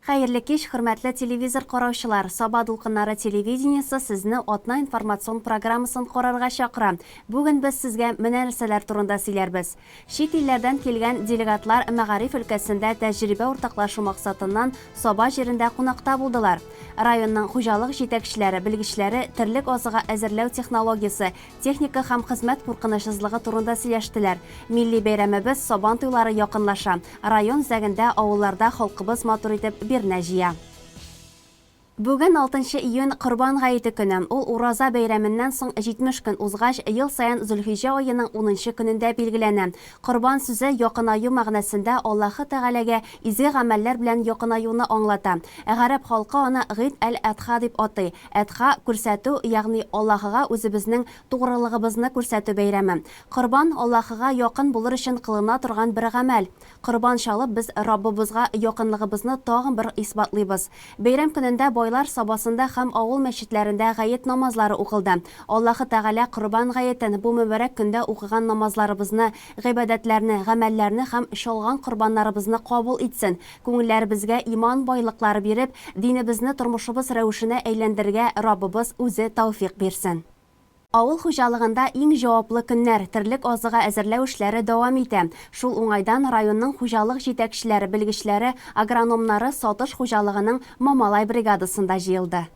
Хәерле кич, хөрмәтле телевизор караучылар. Саба дулкыннары телевидениесе сезне атна информацион программасын карарга чакыра. Бүген без сезгә менә нәрсәләр турында сөйләрбез. Чит илләрдән килгән делегатлар мәгариф өлкәсендә тәҗрибә уртаклашу максатыннан Саба җирендә кунакта булдылар. Районның хуҗалык җитәкчеләре, белгечләре терлек азыга әзерләү технологиясе, техника һәм хезмәт куркынычсызлыгы турында сөйләштеләр. Милли бәйрәмебез Сабан туйлары якынлаша. Район зәгендә авылларда халкыбыз матур итеп бирнә җыя. Бүген 6 июнь Корбан гаете көне. Ул ураза бәйрәменнән соң 70 көн узгач, ел саен Зөлхиҗҗә аеның 10 көнендә билгеләнә. Корбан сүзе якынаю мәгънәсендә Аллаһы Тәгаләгә изге гамәлләр белән якынаюны аңлата. Гарәп халкы аны Гыйд әл-Адха дип атый. Адха күрсәтү, ягъни Аллаһыга үзебезнең тугрылыгыбызны күрсәтү бәйрәме. Корбан Аллаһыга якын булыр өчен кылына торган бер гамәл. Корбан чалып без Раббыбызга якынлыгыбызны тагын бер исбатлыйбыз. Бәйрәм көнендә Сабасында һәм авыл мәчетләрендә гает намазлары укылды. Аллаһы Тәгалә Корбан гаетен бу мөбарәк көндә укыган намазларыбызны, гыйбадәтләрне, гамәлләрне һәм чалган корбаннарыбызны кабул итсен. Күңелләребезгә иман байлыклары биреп, динебезне тормышыбыз рәвешенә әйләндергә Раббыбыз үзе тәүфыйк бирсен. Авыл хуҗалыгында иң җаваплы көннәр терлек азыга әзерләү эшләре дәвам итә. Шул уңайдан районның хуҗалык җитәкчеләре, белгечләре, агрономнары сатыш хуҗалыгының Мамалай бригадасында җыелды.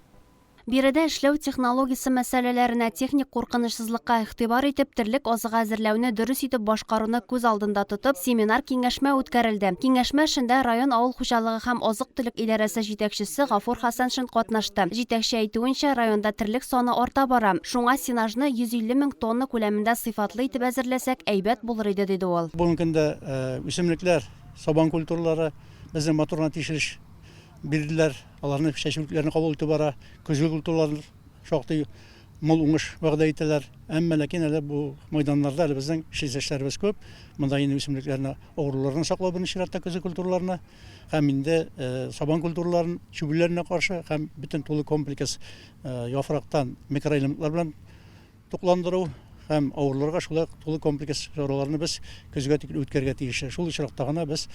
Биредә эшләү технологиясе мәсьәләләренә, техник куркынычсызлыкка игътибар итеп, терлек азыга әзерләүне дөрес итеп башкаруны күз алдында тотып, семинар-киңәшмә үткәрелде. Киңәшмә эшендә район авыл хуҗалыгы һәм азык-төлек идарәсе җитәкчесе Гафур Хәсәншин катнашты. Җитәкче әйтүенчә, районда терлек саны арта бара. Шуңа сенажны 150 мең тонна күләмендә сыйфатлы итеп әзерләсәк, әйбәт булыр иде, диде ул. Бүгенге көндә үсемлекләр, сабан культуралары безнең матурына тикшереш бирделәр, аларны чәчүлекләрне кабул итеп бара, көзге культуралар шактый мул уңыш вәгъдә итәләр. Әмма ләкин әле бу мәйданнарда безнең эшләшләребез күп. Монда инде үсемлекләрне, авыруларны саклау беренче чиратта көзге культураларны һәм инде сабан культураларын чүбүләренә каршы һәм бөтен тулы комплекс яфрактан микроэлементлар белән тукландыру һәм авырларга шулай тулы комплекс чараларны без көзгә тикле үткәргә тиеш. Шул очракта гына без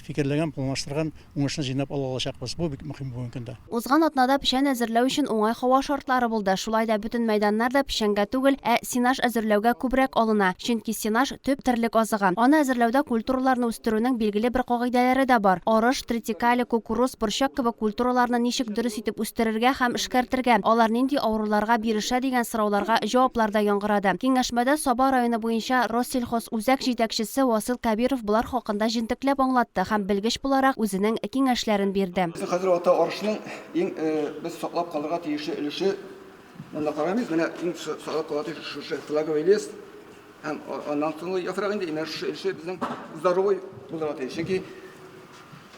фикерләгән, планлаштырган уңышны җыйнап ала алачакбыз. Бу бик мөһим бүгенге көндә. Узган атнада печән әзерләү өчен уңай һава шартлары булды. Шулай да бөтен мәйданнар да печәнгә түгел, сенаж әзерләүгә күбрәк алына. Чөнки сенаж төп терлек азыгы. Аны әзерләүдә культураларны үстерүнең билгеле бер кагыйдәләре дә бар. Арыш, тритикале, кукуруз, борчак кебек культураларны ничек дөрес итеп үстерергә һәм эшкәртергә, алар нинди авыруларга бирешә дигән сорауларга җаваплар да яңгырады. Киңәшмәдә Саба районы буенча Россельхоз үзәк җитәкчесе Васил Кабиров булар хакында җентекләп аңлатты һәм белгеч буларак үзенең киңәшләрен бирде. Хәзер ата арышның иң без саклап калырга тиешле өлеше, монда карамыз, менә иң саклап калырга тиешле флаговый лист һәм аннан соң яфрак инде, менә шу өлеше безнең здоровый булырга тиеш. Чөнки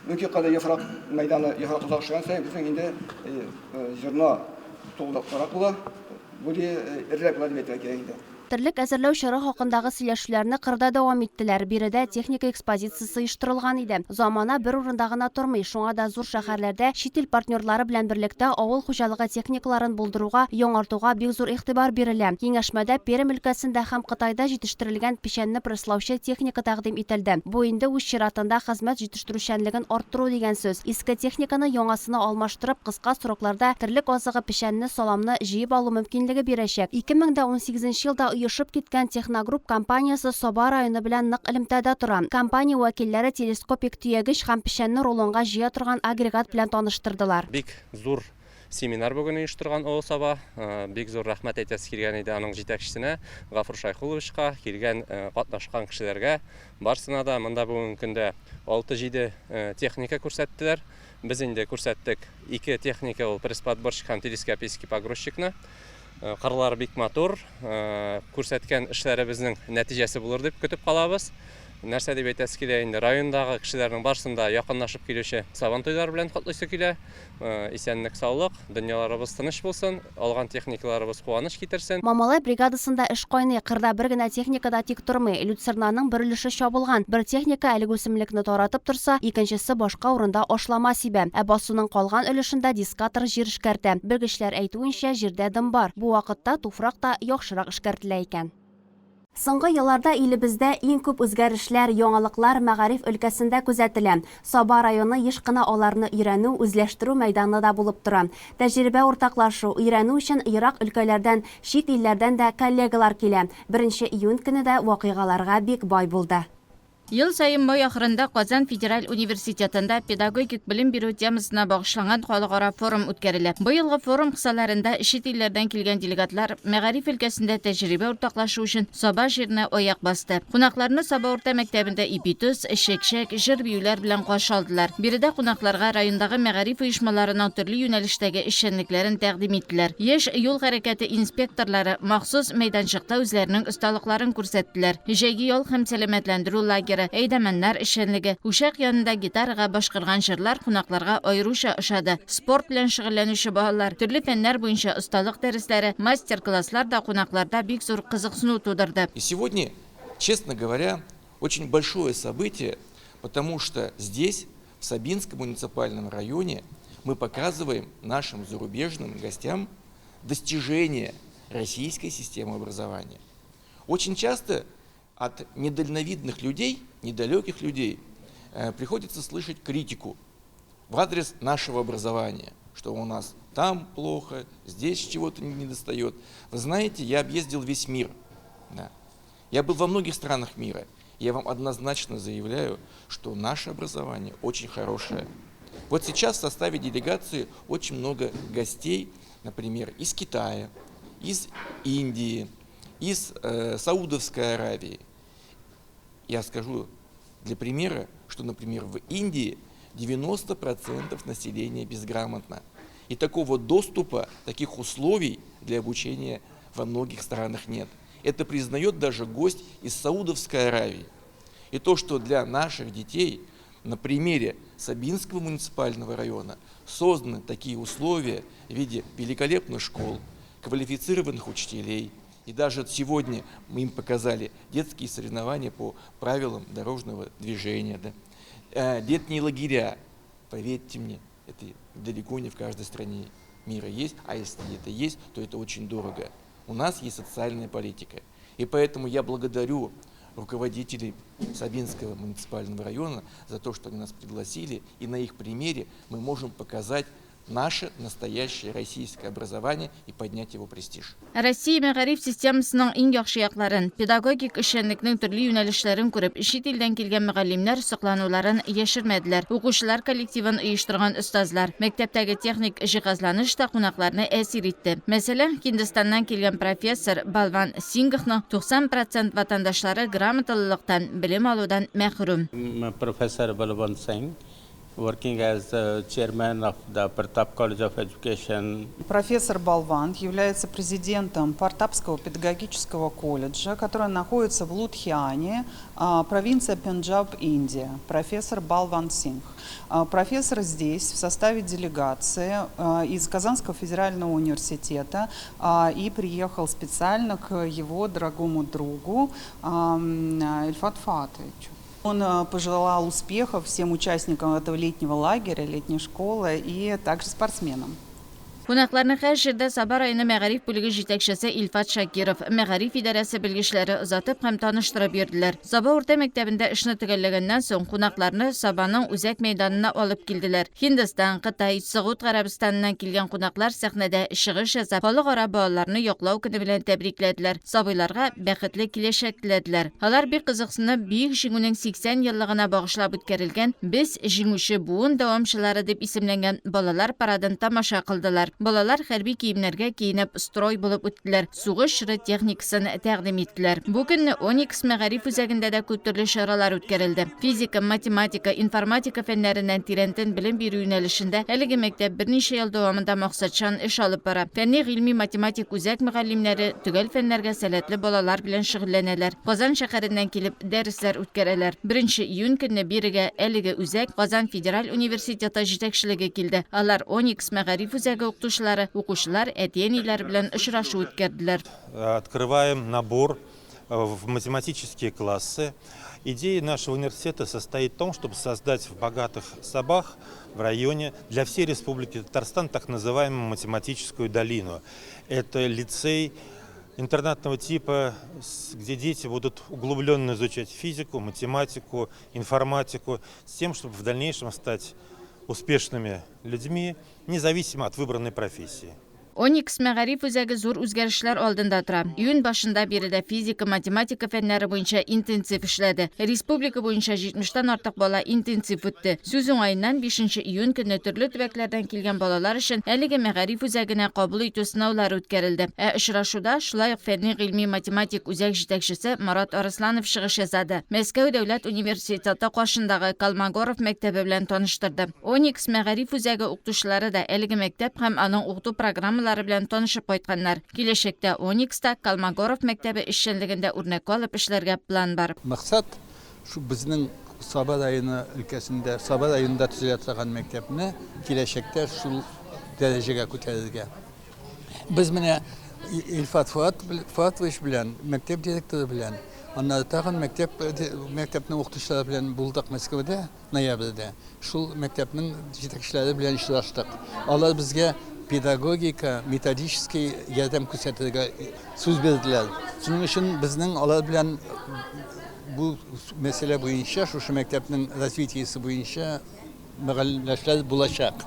мөмкин кадәр яфрак мәйданы яфрак узашкан сәй безнең инде җырна тулдыкларак була. Бу ирлек була дип әйтергә кирәк инде. Терлек әзерләү чоры хакындагы сөйләшүләрне кырда дәвам иттеләр. Биредә техника экспозициясе оештырылган иде. Замана бер урында гына тормый. Шуңа да зур шәһәрләрдә чит ил партнерлары белән берлектә авыл хуҗалыгы техникаларын булдыруга, яңартуга бик зур игътибар бирелә. Киңәшмәдә Пермь өлкәсендә һәм Кытайда җитештерелгән печәнне пресслаучы техника тәкъдим ителде. Бу инде үз чиратында хезмәт җитештерүчәнлеген арттыру дигән сүз. Иске техниканы яңасына алмаштырып, кыска срокларда терлек азыгы печәнне, саламны җыеп алу мөмкинлеге бирәчәк. 2018 елда оешып киткән Техногрупп компаниясе Саба районы белән нык элемтәдә тора. Компания вәкилләре телескопик төягеч һәм печәнне рулонга җыя торган агрегат белән таныштырдылар. Бик зур семинар бүген оештырган ул Саба. Бик зур рәхмәт әйтәсе килгән иде аның җитәкчесенә, Гафур Шайхуловичка, килгән катнашкан кешеләргә. Барсына да монда бүгенге көндә 6-7 техника күрсәттеләр. Без инде күрсәттек 2 техника, ул пресс-подборщик һәм телескопический погрузчикны. Кырлар бик матур, күрсәткән эшләребезнең нәтиҗәсе булыр дип көтеп калабыз. Нәрсә дип әйтәсе килә, инде райондагы кешеләрнең барсында якынлашып килүче Сабан туйлары белән котлыйсы килә. Исәнлек, саулык, дөньяларыбыз тыныч булсын, алган техникаларыбыз куаныч китерсен. Мамалай бригадасында эш кайный, кырда бер генә техникада тик тормый. Люцернаның бер өлеше чабылган. Бер техника әлеге үсемлекне таратып турса, икенчесе башка урында ашлама сибә. Басуның калган өлешендә дискатор җир эшкәртә. Белгечләр әйтүенчә, җирдә дым бар. Бу вакытта туфрак та яхшырак эшкәртелә икән. Соңгы елларда илебездә иң күп үзгәрешләр, яңалыклар мәгариф өлкәсендә күзәтелә. Саба районы еш кына аларны өйрәнү, үзләштерү мәйданы да булып тора. Тәҗрибә уртаклашу, өйрәнү өчен ерак өлкәләрдән, чит илләрдән дә коллегалар килә. 1 июнь көне дә вакыйгаларга бик бай булды. Ел сайын май ахырында Казан Федераль университетында педагогик билим бирү темасына багышланган халыкара форум үткәрелә. Быелгы форум кысаларында чит илләрдән килгән делегатлар мәгариф өлкәсендә тәҗрибә уртаклашу өчен Саба җиренә аяк басты. Кунакларны Саба урта мәктәбендә ипитүз, шәкшәк, җыр биюләр белән каршы алдылар. Биредә кунакларга райондагы мәгариф оешмаларының төрле юнәлештәге эшчәнлекләрен тәкъдим иттеләр. Яшь юл хәрәкәте инспекторлары махсус мәйданчыкта үзләренең осталыкларын күрсәттеләр. Җәйге ял һәм сәламәтләндерү лагере, әйдәмәннәр эшчәнлеге, үшәк янында гитарага башкарган җырлар кунакларга аеруча ошады. Спорт белән шөгыльләнүче балалар, төрле фәннәр буенча осталык дәресләре, мастер-класслар да кунакларда бик зур кызыксыну тудырды. И сегодня, честно говоря, очень большое событие, потому что здесь, в Сабинском муниципальном районе, мы показываем нашим зарубежным гостям достижения российской системы образования. Очень часто от недальновидных людей, недалеких людей, приходится слышать критику в адрес нашего образования, что у нас там плохо, здесь чего-то не достает. Вы знаете, я объездил весь мир. Да. Я был во многих странах мира. Я вам однозначно заявляю, что наше образование очень хорошее. Вот сейчас в составе делегации очень много гостей, например, из Китая, из Индии, из Саудовской Аравии. Я скажу для примера, что, например, в Индии 90% населения безграмотно. И такого доступа, таких условий для обучения во многих странах нет. Это признает даже гость из Саудовской Аравии. И то, что для наших детей на примере Сабинского муниципального района созданы такие условия в виде великолепных школ, квалифицированных учителей. И даже сегодня мы им показали детские соревнования по правилам дорожного движения. Да. Летние лагеря, поверьте мне, это далеко не в каждой стране мира есть, а если это есть, то это очень дорого. У нас есть социальная политика. И поэтому я благодарю руководителей Сабинского муниципального района за то, что они нас пригласили, и на их примере мы можем показать наше настоящее российское образование и поднять его престиж. Россия мәгариф системасының иң яхшы якларын, педагогик эшчәнлекнең төрле юнәлешләрен күреп, чит илдән килгән мөгаллимнәр соклануларын яшермәделәр. Укучылар коллективын оештырган остазлар, мәктәптәге техник җиһазланыш та кунакларны әсир итте. Мәсәлән, Һиндстаннан килгән профессор Балван Сингхның 90% ватандашлары грамоталылыктан, билим алудан мәхрүм. Professor Balwant Singh, working as chairman of the Pratap College of Education. Профессор Балван является президентом Партапского педагогического колледжа, который находится в Лудхиане, провинция Пенджаб, Индия. Профессор Балван Сингх. Профессор здесь в составе делегации из Казанского федерального университета и приехал специально к его дорогому другу Ильфат Фатовичу. Он пожелал успехов всем участникам этого летнего лагеря, летней школы и также спортсменам. Кунакларны һәр җирдә Саба районы мәгариф бүлеге җитәкчесе Ильфат Шакиров, мәгариф идарәсе белгечләре озатып һәм таныштырып бирделәр. Саба урта мәктәбендә эшне төгәлләгәннән соң кунакларны Сабаның үзәк мәйданына алып килделәр. Һиндстан, Кытай, Сауд Гарәбистаныннан килгән кунаклар сәхнәдә чыгыш ясап, халыкара балаларны яклау көне белән тәбрикләделәр. Сабыйларга бәхетле киләчәк теләделәр. Алар бик кызыксынып, бөек җиңүнең 80 еллыгына багышлап үткәрелгән "Без җиңүче буын дәвамчылары" дип исемләнгән балалар парадын тамаша кылдылар. Балалар хәрби киемнәргә киенеп строй булып үттеләр. Сугыш чоры техникасын тәкъдим иттеләр. Бу көнне Оникс мәгариф үзәгендә дә күп төрле чаралар үткәрелде. Физика, математика, информатика фәннәреннән тирәнтен белем бирү юнәлешендә әлеге мәктәп берничә ел дәвамында максатчан эш алып бара. Фәнни гыйльми математик үзәк мөгаллимнәре төгәл фәннәргә сәләтле балалар белән шөгыльләнәләр. Казан шәһәреннән килеп дәресләр үткәрәләр. 1 июнь көнне бирегә әлеге үзәк Казан Федераль университеты җитәкчелеге килде. Алар Оникс мәгариф үзәге укучылар, әти-әниләр белән очрашу үткәрделәр. Открываем набор в математические классы. Идея нашего университета состоит в том, чтобы создать в богатых Сабах в районе для всей Республики Татарстан так называемую математическую долину. Это лицей интернатного типа, где дети будут углубленно изучать физику, математику, информатику, с тем, чтобы в дальнейшем стать успешными людьми, независимо от выбранной профессии. Onyx мәгариф үзәге зур үзгәрешләр алдында тора. Июнь башында биредә физика, математика фәннәре буенча интенсив эшләде. Республика буенча 70-тан артык бала интенсив үтте. Сүз уңаеннан 5 июнь көнне төрле төбәкләрдән килгән балалар өчен әлеге мәгариф үзәгенә кабул итү сынаулары үткәрелде. Очрашуда шулай ук фәнни гыйльми математик үзәк җитәкчесе Марат Арысланов чыгыш ясады. Мәскәү дәүләт университеты каршындагы Колмогоров мәктәбе белән таныштырды. Onyx мәгариф үзәге укытучылары да әлеге мәктәп һәм аның укыту программалары белән танышып кайтканнар. Киләчәктә Onyx'та Колмогоров мәктәбе эшчәнлегендә үрнәк алып эшләргә план бар. Максат шу безнең Саба районы өлкәсендә, Саба районында төзелә торган мәктәпне киләчәктә шул дәрәҗәгә күтәрергә. Без менә Илфат Фуатович белән, мәктәп директоры белән, аннан тагын мәктәпнең укытучылары белән булдык Мәскәүдә, ноябрьдә. Шул мәктәпнең җитәкчеләре белән очраштык. Алар безгә pedagogika, metodический ярдәм күрсәтергә сүз бирделәр. Шуның өчен безнең алар белән бу мәсьәлә буенча, шушы мәктәпнең развитиесе буенча мәгълүматлар булачак.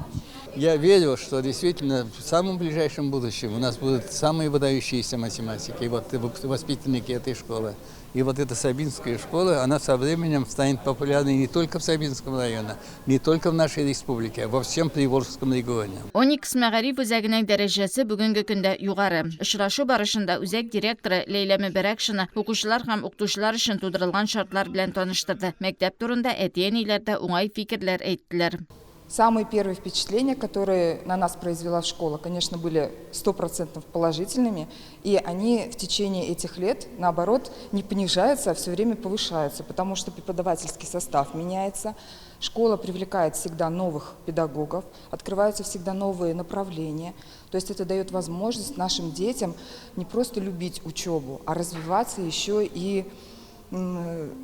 Я верю, что действительно в самом ближайшем будущем у нас будут самые выдающиеся математики, вот воспитанники этой школы. И вот эта Сабинская школа, она со временем станет популярной не только в Сабинском районе, не только в нашей республике, а во всем Приволжском регионе. Onyx мәгариф үзәгенең дәрәҗәсе бүгенге көндә югары. Очрашу барышында үзәк директоры Лейла Мөбәрәкшина укучылар һәм укытучылар өчен тудырылган шартлар белән таныштырды. Мәктәп турында әти-әниләр дә уңай фикерләр әйттеләр. Самые первые впечатления, которые на нас произвела школа, конечно, были 100% положительными, и они в течение этих лет, наоборот, не понижаются, а все время повышаются, потому что преподавательский состав меняется, школа привлекает всегда новых педагогов, открываются всегда новые направления, то есть это дает возможность нашим детям не просто любить учебу, а развиваться еще и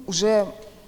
уже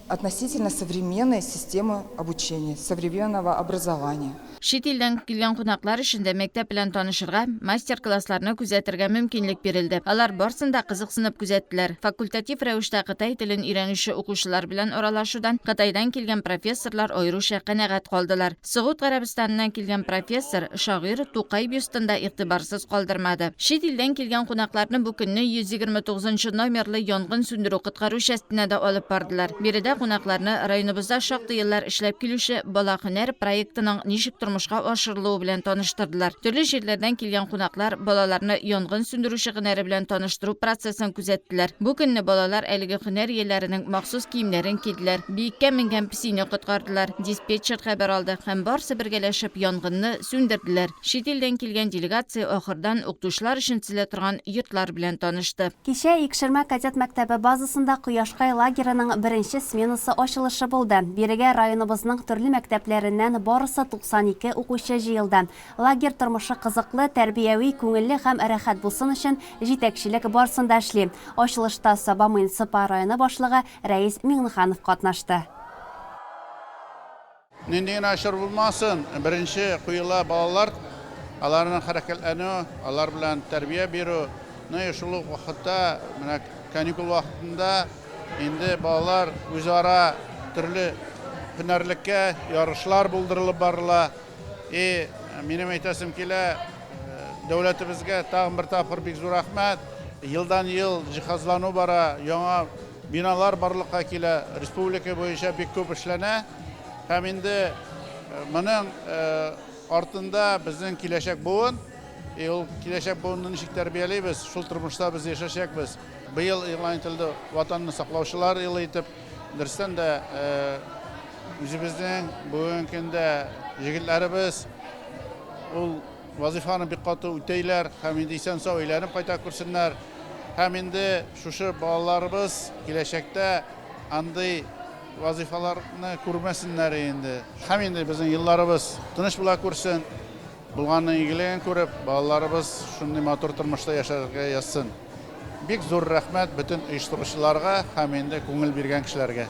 относительно современной системы обучения, современного образования. Шит илдән килгән кунаклар өчен дә мәктәп белән танышырга, мастер-классларны күзәтергә мөмкинлек бирелде. Алар барсын да кызыксынып күзәттеләр. Факультатив рәвештә Кытай телен өйрәнүче укучылар белән аралашудан Кытайдан килгән профессорлар аеруча канәгать калдылар. Сәгуд Гарәбистаныннан килгән профессор шагыйрь Тукай бюстында игътибарсыз калдырмады. Шит илдән килгән кунакларны бу көнне 129 номерлы янгын сүндерү коткару частенә дә алып бардылар. Биредә кунакларны районыбызда шактый еллар эшләп килүче Бала һөнәр проектының ничек тормышка ашырылуы белән таныштырдылар. Төрле җирләрдән килгән кунаклар балаларны янгын сүндерүче һөнәре белән таныштыру процессын күзәттеләр. Бу көнне балалар әлеге һөнәр ияләренең махсус киемнәрен киделәр. Биеккә менгән песине коткардылар. Диспетчер хәбәр алды һәм барсы бергәләшеп янгынны сүндерделәр. Шит илдән килгән делегация ахырдан укытучылар өчен төзелә торган йортлар белән танышты. Кичә Икшермә кадет мәктәбе базасында Кояшкай лагерының беренче сменасы ачылышы булды. Бирегә районыбызның төрле мәктәпләреннән барысы 92 укучы җыелды. Лагерь тормышы кызыклы, тәрбияви, күңелле һәм рәхәт булсын өчен җитәкчелек барсында эшли. Ачылышта Саба муниципаль районы башлыгы Рәис Миңнеханов катнашты. Нинди ашыр булмасын, беренче куела балалар, аларның хәрәкәтләнү, алар белән тәрбия бирү, шул вакытта, менә каникул вакытында инде балалар үзара төрле һөнәрлеккә ярышлар булдырылып барыла. Минем әйтәсем килә, дәүләтебезгә тагын бер тапкыр бик зур рәхмәт. Елдан-ел җиһазлану бара, яңа биналар барлыкка килә, республика буенча бик күп эшләнә. Һәм инде моның артында безнең киләчәк буын, ул киләчәк буынны ничек тәрбияләйбез, шул тормышта без яшәшәкбез. Быел игълан ителде ватанны саклаучылар елы итеп, дөрестән дә үзебезнең бүгенге көндә җегетләребез ул вазифаны бик каты үтәйләр, һәм инде исән-сау әйләнеп кайта күрсеннәр. Һәм инде шушы балаларыбыз киләчәктә андый вазифаларны күрмәсеннәр инде. Һәм инде безнең елларыбыз тыныч була күрсен, булганның игелеген күреп, балаларыбыз шундый матур тормышта яшәргә язсын. Бик зур рәхмәт бөтен оештыручыларга һәм инде күңел биргән кешеләргә.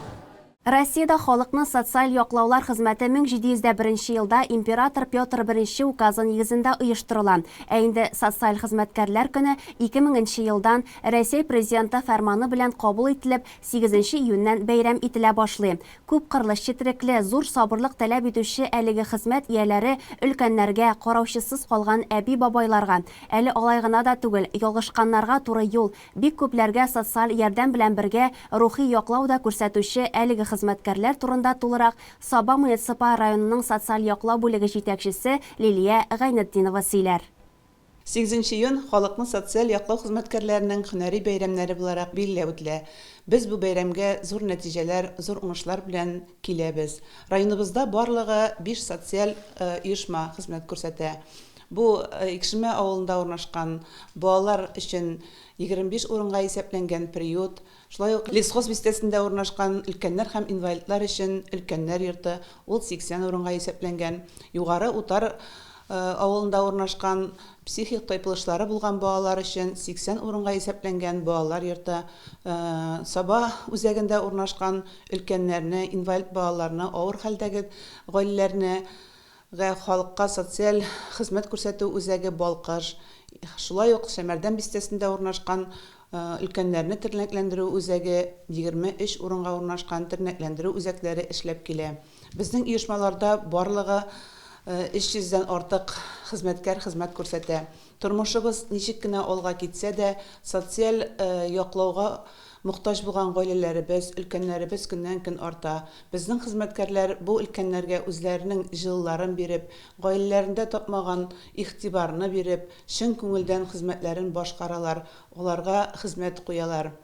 Россияда халыкны социаль яклаулар хезмәте 1701 елда император Петр I указы нигезендә оештырыла. Ә инде социаль хезмәткәрләр көне 2000 елдан Россия президенты фәрманы белән кабул ителеп 8 июньнән бәйрәм ителә башлый. Күп кырлы четерекле, зур сабырлык таләп итүче әлеге хезмәт ияләре өлкәннәргә, караучысыз калган әби-бабайларга, әле алай гына да түгел, ялгышканнарга туры юл, бик күпләргә социаль ярдәм белән бергә рухи яклау да күрсәтүче әлеге хезмәткәрләр турында тулырак Саба муниципаль районының социаль яклау бүлеге җитәкчесе Лилия Гайнетдинова сөйләр. 8 июнь халыкны социаль яклау хезмәткәрләренең һөнәри бәйрәмнәре буларак билгеләп үтелә. Без бу бәйрәмгә зур нәтиҗәләр, зур уңышлар белән киләбез. Районыбызда барлыгы 5 социаль оешма хезмәт күрсәтә. Бу Икшемә авылында урнашкан балалар өчен 25 урынга исәпләнгән приют, шулай ук лесхоз бистәсендә урнашкан өлкәннәр һәм инвалидлар өчен өлкәннәр йорты, ул 80 урынга исәпләнгән. Югары Утар авылында урнашкан психик тайпылышлары булган балалар өчен 80 урынга исәпләнгән балалар йорты, Саба үзәгендә урнашкан өлкәннәрне, инвалид балаларны, авыр хәлдәге гаиләләрне халыкка социаль хезмәт күрсәтү үзәге Балкыш, шулай ук Шәмәрдән бистәсендә урнашкан өлкәннәрне тернәкләндерү үзәге 23 урынга урнашкан тернәкләндерү үзәкләре эшләп килә. Безнең оешмаларда барлыгы 300-дән артык хезмәткәр хезмәт күрсәтә. Тормышыбыз ничек кенә алга китсә дә, социаль яклауга мохтаҗ булган гаиләләребез, өлкәннәребез көннән-көн арта. Безнең хезмәткәрләр бу өлкәннәргә үзләренең җылыларын биреп, гаиләләрендә тапмаган игътибарны биреп, чын күңелдән хезмәтләрен башкаралар, аларга хезмәт куялар.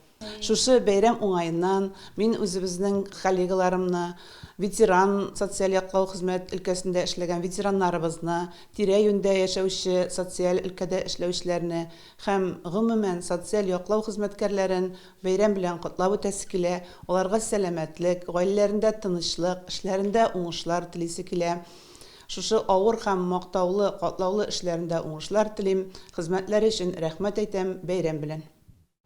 Шушы бәйрәм уңаеннан мин үзебезнең коллегаларымны, ветеран социаль яклау хезмәт өлкәсендә эшләгән ветераннарыбызны, тирә-юньдә яшәүче социаль өлкәдә эшләүчеләрне һәм гомумән социаль яклау хезмәткәрләрен бәйрәм белән котлап үтәсе килә. Аларга сәламәтлек, гаиләләрендә тынычлык, эшләрендә уңышлар телисе килә. Шушы авыр һәм мактаулы, катлаулы эшләрендә уңышлар телим. Хезмәтләре өчен рәхмәт әйтәм бәйрәм белән.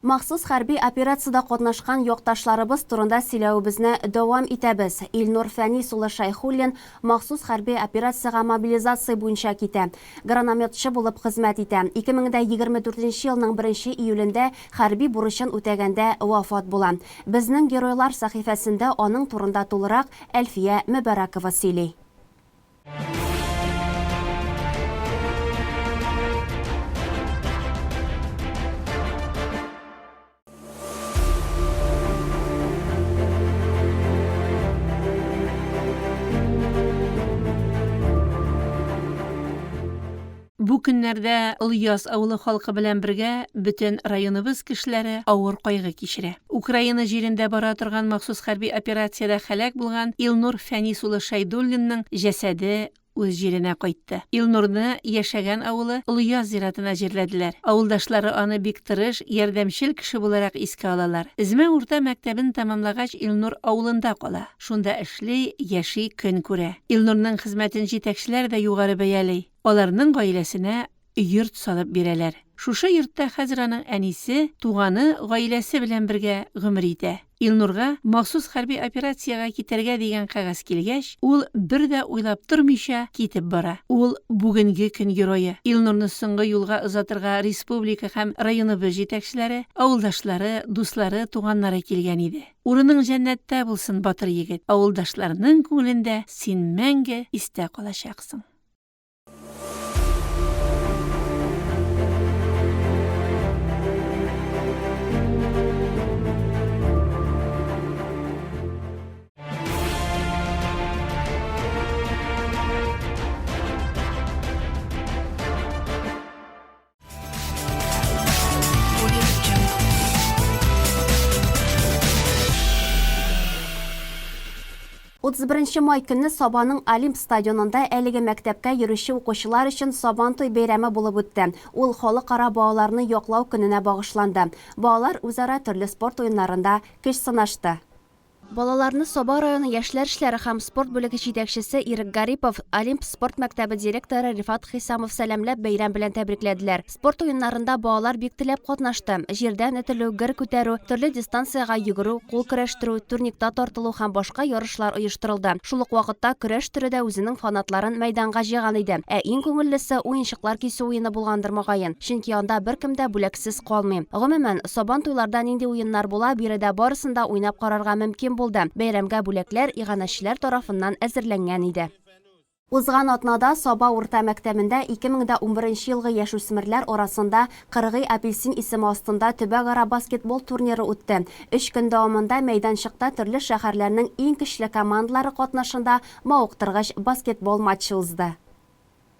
Махсус хәрби операциядә катнашкан якташларыбыз турында сөйләүебезне дәвам итәбез. Илнур Фәнис улы Шайхуллин махсус хәрби операциягә мобилизация буенча китә. Гранатометчы булып хезмәт итә. 2024 елның 1 июлендә хәрби бурычын үтәгәндә вафат була. Безнең геройлар сәхифәсендә аның турында тулырак Әлфия Мөбәрәкова сөйли. Бу көннәрдә Ильяс авылы халкы белән бергә бөтен районыбыз кешеләре авыр кайгы кичерә. Украина җирендә бара торган махсус хәрби операциядә һәлак булган Илнур Фәнис улы Шайдуллинның җәсәде үз җиренә кайтты. Илнурны яшәгән авылы Ильяс зиратына җирләделәр. Авылдашлары аны бик тырыш, ярдәмчел кеше буларак искә алалар. Измә урта мәктәбен тәмамлагач Илнур авылында кала. Шунда эшли, яши, көн күрә. Илнурның хезмәтен җитәкчеләр дә югары бәяли. Аларның гаиләсенә йорт салып бирәләр. Шушы йортта хәзер аның әнисе, туганы, гаиләсе белән бергә гомер итә. Илнурга махсус хәрби операциягә китәргә дигән кәгазь килгәч, ул бер дә уйлап тормыйча китеп бара. Ул бүгенге көн герое. Илнурны соңгы юлга озатырга республика һәм районыбыз җитәкчеләре, авылдашлары, дуслары, туганнары килгән иде. Урының җәннәттә булсын, батыр егет. Авылдашларның күңелендә син мәңге истә калачаксың. Утыз май көнне Сабаның Олимп стадионында әлеге мәктәпкә йөрүче укучылар өчен Сабан туй бәйрәме булып үтте. Ул халыкара балаларны яклау көненә багышланды. Балалар үзара төрле спорт уеннарында көч сынашты. Балаларны Саба районы яшьләр эшләре һәм спорт бүлеге җитәкчесе Ирек Гарипов, Олимп спорт мәктәбе директоры Рифат Хисамов сәламләп бәйрәм белән тәбрикләделәр. Спорт уеннарында балалар бик теләп катнашты. Җирдән этелү, гер күтәрү, төрле дистанцияга йөгерү, кул көрәштерү, турникта тартылу һәм башка ярышлар оештырылды. Шул ук вакытта көрәш төре дә үзенең фанатларын мәйданга җыйган иде. Ә иң күңеллесе уенчыклар кисү уены булгандыр мөгаен, чөнки анда беркем дә бүләксез калмый. Гомумән, Сабан туйларда нинди уеннар була, биредә барысында уйнап карарга мөмкин булды. Бәйрәмгә бүләкләр иганәчеләр тарафыннан әзерләнгән иде. Узган атнада Саба урта мәктәбендә 2011 елгы яшүсмерләр арасында Кыргый апельсин исеме астында төбәк-ара баскетбол турниры үтте. 3 көн дәвамында мәйданчыкта төрле шәһәрләрнең иң көчле командалары катнашында мавыктыргыч баскетбол матчы узды.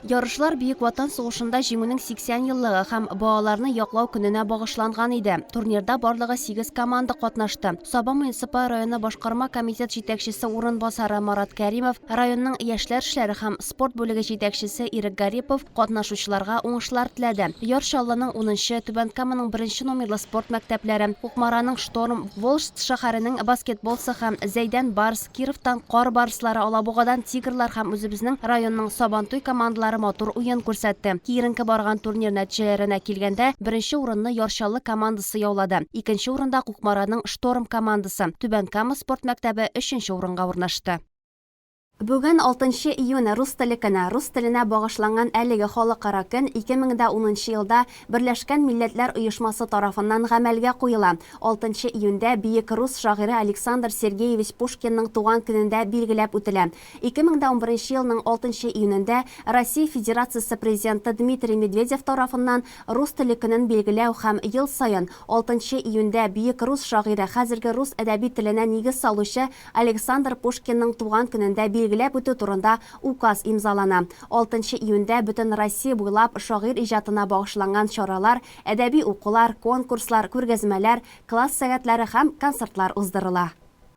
Ярышлар Бөек Ватан сугышында җиңүнең 80 еллыгы һәм балаларны яклау көненә багышланган иде. Турнирда барлыгы 8 команда катнашты. Саба муниципаль районы башкарма комитет җитәкчесе урынбасары Марат Кәримов, районның яшьләр эшләре һәм спорт бүлеге җитәкчесе Ирек Гарипов катнашучыларга уңышлар теләде. Яршаллының 10-нчы, Түбән Каманың 1-нче номерлы спорт мәктәпләре, Кукмараның Шторм, Волжск шәһәренең баскетболсы һәм Зәйдән Барс, Кировтан Кар Барслары, Алабугадан Тигрлар һәм үзебезнең районның Сабантуй командалары матур уен күрсәтте. Киеренке барган турнир нәтиҗәләренә килгәндә, беренче урынны Яршаллы командасы яулады. Икенче урында Кукмараның Шторм командасы. Түбән Кама спорт мәктәбе 3-нче урынга урнашты. Бүген 6 июнь рус теле көне. Рус теленә багышланган әлеге халыкара көн 2010 елда Берләшкән Милләтләр оешмасы тарафыннан гамәлгә куела. 6 июньдә бөек рус шагыйре Александр Сергеевич Пушкинның туган көнендә билгеләп үтелә. 2011 елның 6 июнендә Россия Федерациясе президенты Дмитрий Медведев тарафыннан рус теле көнен билгеләү һәм ел саен 6 июньдә бөек рус шагыйре, хәзерге рус әдәби теленә нигез салучы Александр Пушкинның туган көнендә билгеләп үтү турында указ имзалана. 6 июньдә бөтен Россия буйлап шагыйр иҗатына багышланган чаралар, әдәби укулар, конкурслар, күргәзмәләр, класс сәгатьләре һәм концертлар уздырыла.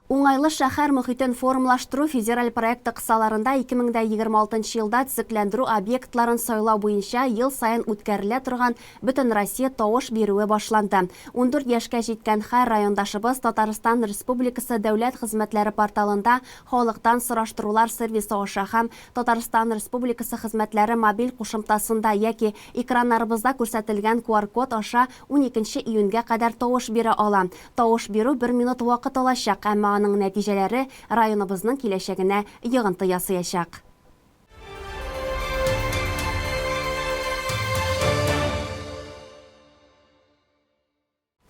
Уңайлы шәһәр мөхитен формалаштыру федераль проекты кысаларында 2026 елда төзекләндерү объектларын сайлау буенча ел саен үткәрелә торган бөтен Россия тавыш бирүе башланды. 14 яшькә җиткән һәр райондашыбыз Татарстан Республикасы дәүләт хезмәтләре порталында халыктан сораштырулар сервисы аша һәм Татарстан Республикасы хезмәтләре мобиль кушымтасында яки экраннарыбызда күрсәтелгән QR-код аша 12 июньгә кадәр тавыш бирә ала. Тавыш бирү 1 минут вакыт алачак, әмма аның нәтиҗәләре районыбызның киләчәгенә йогынты ясаячак.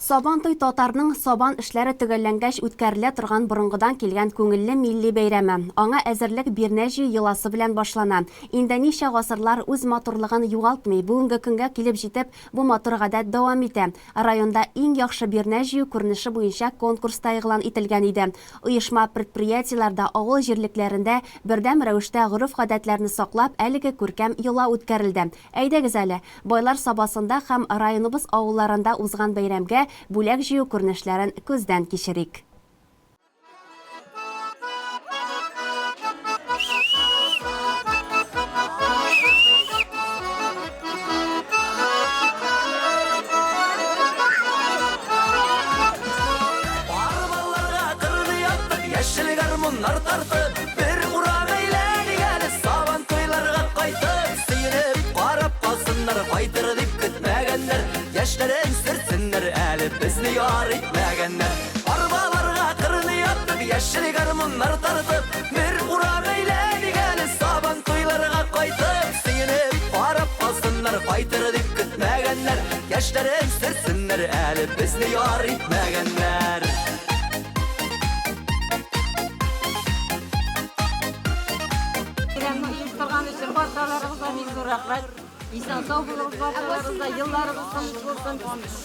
Сабантуй татарның сабан эшләре төгәлләнгәч үткәрелә торган борынгыдан килгән күңелле милли бәйрәме. Аңа әзерлек Бирнәҗи йоласы белән башлана. Инде ничә гасырлар үз матурлыгын югалтмый, бүгенге көнгә килеп җитеп, бу матур гадәт дәвам итә. Районда иң яхшы Бирнәҗи күренеше буенча конкурста игълан ителгән иде. Оешма предприятиеләрдә, авыл җирлекләрендә бердәм рәвештә гореф-гадәтләрне саклап, әлеге күркәм йола үткәрелде. Әйдәгез әле, байлар сабасында һәм районыбыз авылларында узган бәйрәмгә бүләк җыю күренешләрен күздән кичерик. Яшьләрен сөртсеннәр әле безне яр итмәгәннәр. Арбаларга кырны яптып, яшел гармуннар тартып, бер урак әйләник әле сабан туйларга кайтып. Сөенеп карап калсыннар, кайтыр дип көтмәгәннәр. Яшьләрен сөртсеннәр әле безне яр итмәгәннәр. İnsan sağ bulunuz, barşalarınızda, yıllarınızda olsun,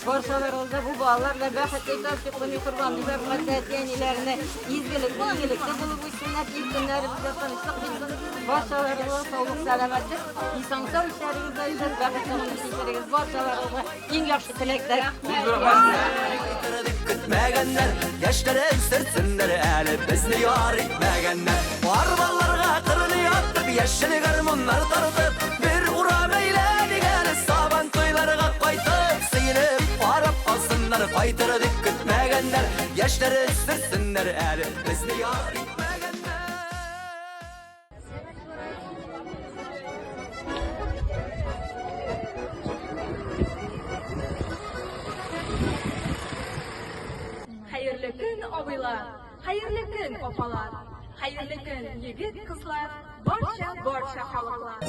barşalarınızda bu bağlarla bәхетле тапшықлы құрбан bizler қатәтiyenilerine izgilik, bilgilikte bulup üstünler, ilk günlerimizde tanıştık bilsin, barşalarınızda sağlık, selametlik, insan sağ işlerinizde yüzden bәхетлі işleriniz, barşalarınızda en yaxşı tilekler. Kütməgənlər, yaşların sürtsünlər, əli bizni yar etməgənlər. Arbalarga qırını yaptıp, yaşını qarmunlar tartıp, bir uğram eylədik əli saban toylarga qaytıp, sıyınıb, arab alsınlar, qaytırdık kütməgənlər. etmegenler, yaşları sürsünler eli bizni yar etmegenler. Hayırlı gün abilar, hayırlı gün opalar, hayırlı gün yigit kızlar, barcha halklar.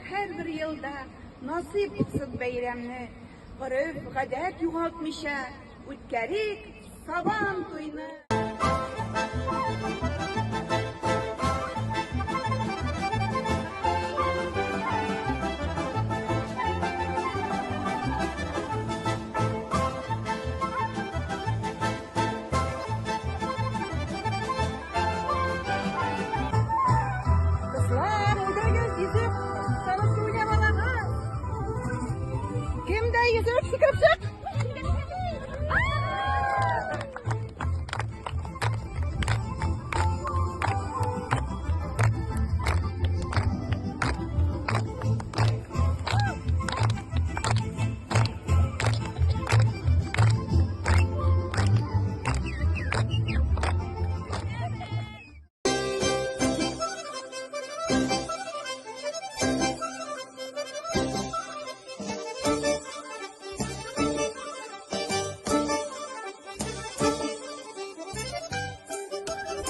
Her bir yılda nasip etsin beyramni, örf gadet yugaltmışa, ütkerik saban toyunu.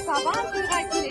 Saban turgakiliği.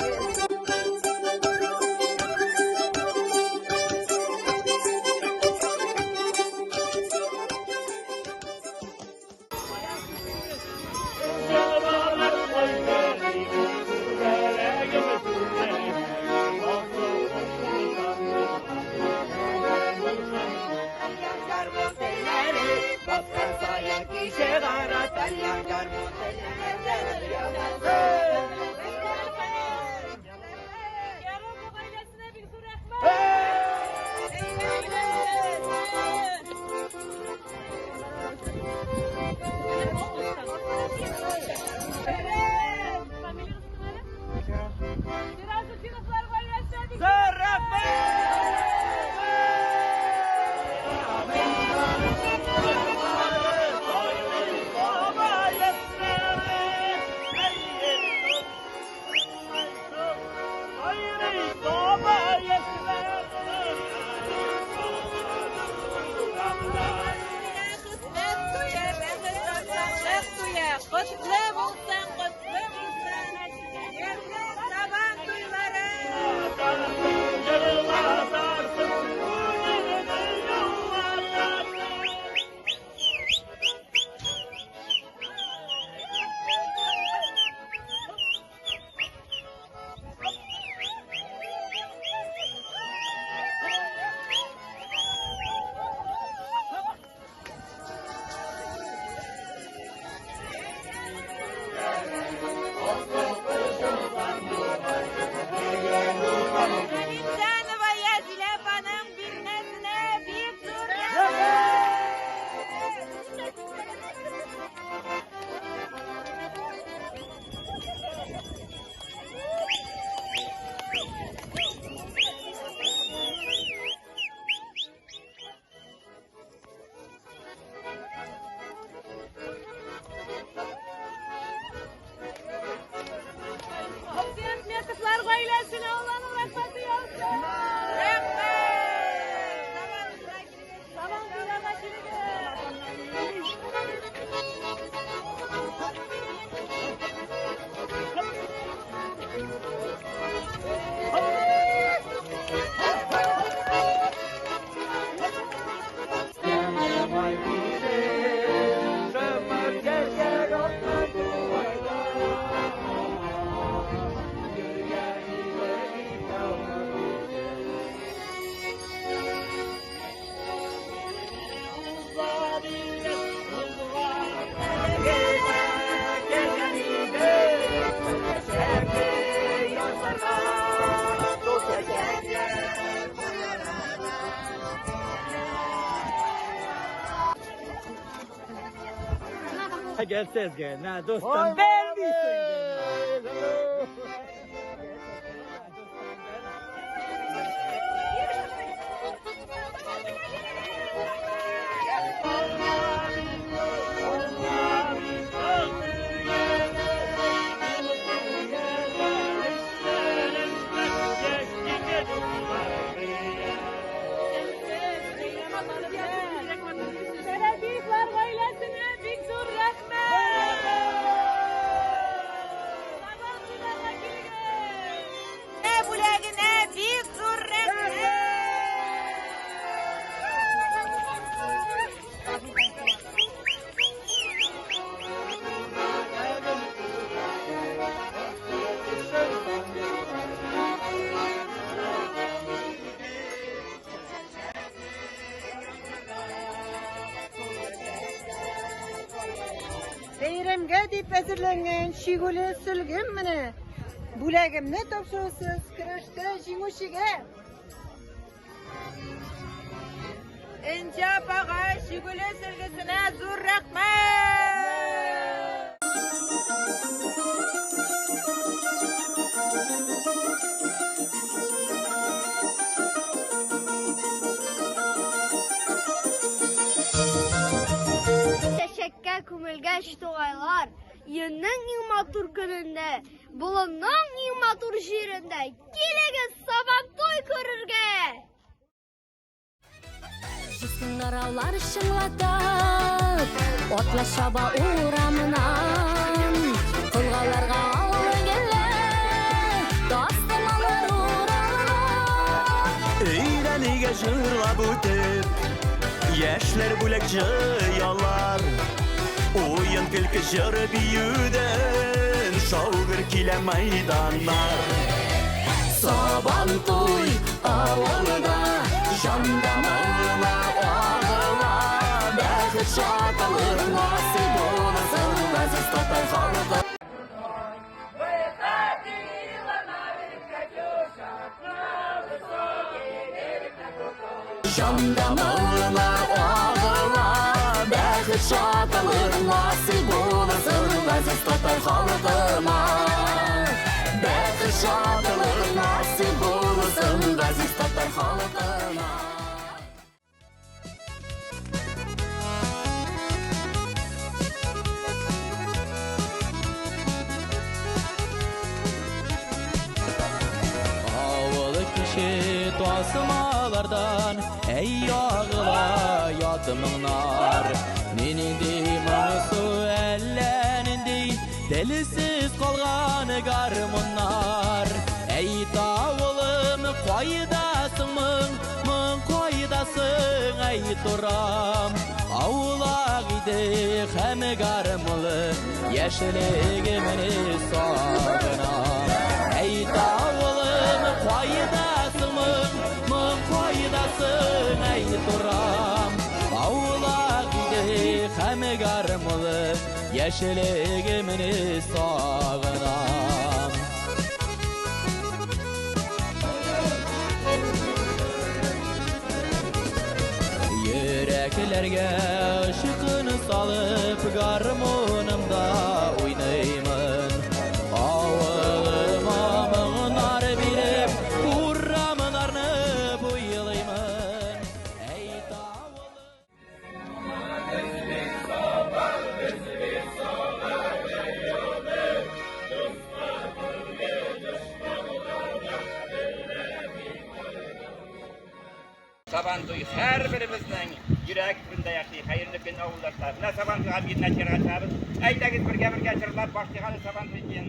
Gelseniz gel. Ne dostum vermişsin. Бәйрәмгә дип әзерләнгән шигуле сөлгем менә. Бүләгемне тапшырасыз көрәштә җиңүчегә. Энҗе апага шигуле сөлгесенә зур рәхмәт! Чәчәккә күмелгән тугайлар, йөннең иң матур көнендә, болынның иң матур җирендә, килегез Сабантуй күрергә! Жүзгін араулар шыңлатып, отла шаба урамынан, қылғаларға алғы келі, дастымалар урамынан. Өйрәнеге жырлап үтіп, яшьләр бүләк җыялар, ойын көлке җыр биюдән, шаугыр килә мәйданнар. Сабантуй авылда, жандамына агыла, бәхет шаталыр насып болсын, ғазиз Татай халқы. Жандамына агыла, бәхет шаталыр насып болсын, ғазиз Татай халқыма. Бәхет шаталыр насып болсын, ғазиз Татай халқыма. Авылы кеше тасымалардан, әй ағыла ятымыңнар. Ненінде мұңысу әлләнінде, дәлісіз қалған гармоннар. Әй тауылым қойдасың мың қойдасың әй тұрам. Аулақ иді қәм гармылы, яшілігі мені сағынам. Әй тауылым қойдасың мың қойдасың әй тұрам. Аулақ иді қәм гармылы, яшілігі мені сағынам. Yüreklерге ышқын салып, гармонымда ойнаймын. Ауылыма мұңнар беріп, урамынарны бұйылаймын. Әй Сабантуй һәр беребезнең йөрәк түрендә яши. Хәерле көн авылдашлар. Менә Сабантуйга бир нәтиҗә чыгабыз. Әйдәгез бергә җырлап башлыйгыз Сабантуйны.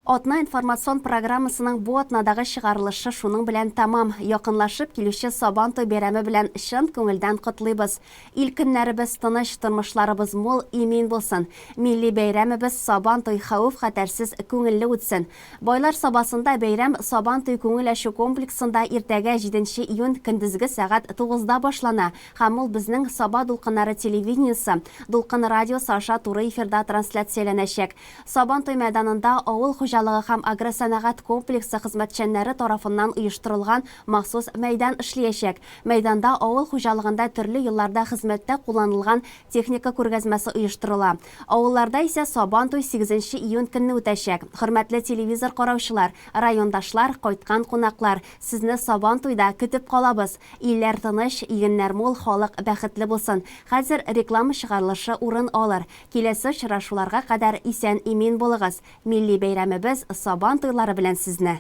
Атна информацион программасының бу атнадагы чыгарылышы шуның белән тамам. Якынлашып килүче Сабантуй бәйрәме белән чын күңелдән котлыйбыз. Илкеннәребез тыныч, тормышларыбыз мул, имин булсын. Милли бәйрәмебез Сабантуй хәвеф-хәтәрсез күңелле үтсен. Байлар сабасында бәйрәм Сабантуй күңел ачу комплексында иртәгә 7 июнь көндезге сәгать 9-да башлана. Һәм ул безнең Саба дулкыннары телевидениесе, Дулкын радиосы аша туры эфирда трансляцияләнәчәк. Сабантуй мәйданында авыл хуҗалыгы хуҗалыгы һәм агросәнәгать комплексы хезмәтчәннәре тарафыннан оештырылган махсус мәйдан эшләячәк. Мәйданда авыл хуҗалыгында төрле елларда хезмәттә кулланылган техника күргәзмәсе оештырыла. Авылларда исә Сабан туй 8 июнь көнне үтәчәк. Хөрмәтле телевизор караучылар, райондашлар, кайткан кунаклар, сезне Сабан туйда көтеп калабыз. Илләр тыныч, игеннәр мул, халык бәхетле булсын. Хәзер реклама чыгарылышы урын алыр. Киләсе очрашуларга кадәр исән-имин булыгыз. Милли бәйрәмебез Сабан туйлары белән сезне.